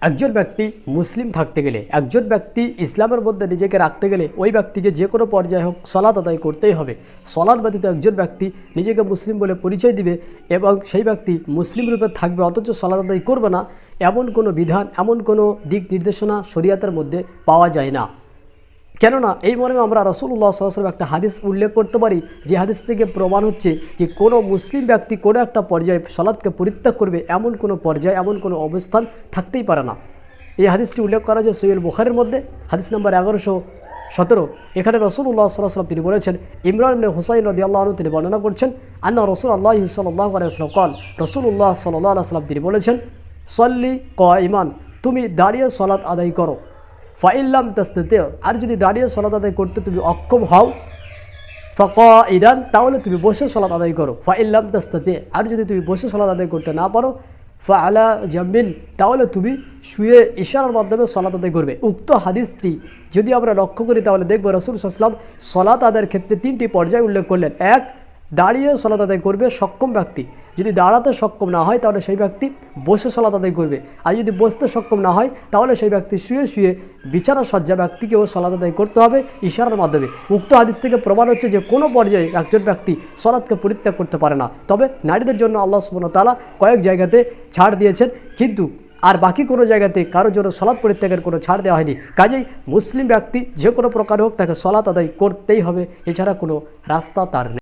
একজন ব্যক্তি মুসলিম থাকতে গেলে, একজন ব্যক্তি ইসলামের মধ্যে নিজেকে রাখতে গেলে ওই ব্যক্তিকে যে কোনো পর্যায়ে হোক সলাত আদায় করতেই হবে। সলাত ব্যতীত একজন ব্যক্তি নিজেকে মুসলিম বলে পরিচয় দিবে এবং সেই ব্যক্তি মুসলিম রূপে থাকবে অথচ সলাত আদায় করবে না, এমন কোনো বিধান, এমন কোনো দিক নির্দেশনা শরীয়তের মধ্যে পাওয়া যায় না। কেননা এই মর্মে আমরা রাসূলুল্লাহ সাল্লাল্লাহু আলাইহি ওয়াসাল্লাম একটা হাদিস উল্লেখ করতে পারি, যে হাদিস থেকে প্রমাণ হচ্ছে যে কোনো মুসলিম ব্যক্তি কোনো একটা পর্যায়ে সলাৎকে পরিত্যাগ করবে, এমন কোনো পর্যায়ে, এমন কোনো অবস্থান থাকতেই পারে না। এই হাদিসটি উল্লেখ করা হয়েছে সহিহ বুখারীর মধ্যে, হাদিস নম্বর 1117। এখানে রাসূলুল্লাহ সাল্লাল্লাহু আলাইহি ওয়াসাল্লাম তিনি বলেছেন, ইমরান ইবনে হুসাইন রাদিয়াল্লাহু আনহু তিনি বর্ণনা করছেন, আন্না রাসূলুল্লাহ সাল্লাল্লাহু আলাইহি ওয়াসাল্লাম قال, রাসূলুল্লাহ সাল্লাল্লাহু আলাইহি ওয়াসাল্লাম তিনি বলেছেন, সল্লি কাইমান, তুমি দাঁড়িয়ে সলাত আদায় করো। ফাইল্লাম তাস্তাতি, আর যদি দাঁড়িয়ে সলাত আদায় করতে তুমি অক্ষম হও, ফাকাইদান, তাহলে তুমি বসে সলাত আদায় করো। ফাইল্লাম তাস্তাতি, আর যদি তুমি বসে সলাত আদায় করতে না পারো, ফাআলা জাম্বিন, তাহলে তুমি শুয়ে ইশারার মাধ্যমে সলাত আদায় করবে। উক্ত হাদিসটি যদি আমরা লক্ষ্য করি তাহলে দেখব রাসূল সাল্লাল্লাহু আলাইহি ওয়াসাল্লাম সলাত আদায়ের ক্ষেত্রে তিনটি পর্যায় উল্লেখ করলেন। এক, দাঁড়িয়ে সলাত আদায় করবে সক্ষম ব্যক্তি, যদি দাঁড়াতে সক্ষম না হয় তাহলে সেই ব্যক্তি বসে সলাত আদায় করবে, আর যদি বসতে সক্ষম না হয় তাহলে সেই ব্যক্তি শুয়ে শুয়ে বিছানা সজ্জা ব্যক্তিকেও সলাত আদায় করতে হবে ইশারার মাধ্যমে। উক্ত হাদিস থেকে প্রমাণ হচ্ছে যে কোনো পর্যায়ে একজন ব্যক্তি সলাতকে পরিত্যাগ করতে পারে না। তবে নারীদের জন্য আল্লাহ সুবহানাহু ওয়া তাআলা কয়েক জায়গাতে ছাড় দিয়েছেন, কিন্তু আর বাকি কোনো জায়গাতে কারোর জন্য সলাৎ পরিত্যাগের কোনো ছাড় দেওয়া হয়নি। কাজেই মুসলিম ব্যক্তি যে কোনো প্রকার হোক তাকে সলাৎ আদায় করতেই হবে, এছাড়া কোনো রাস্তা তার নেই।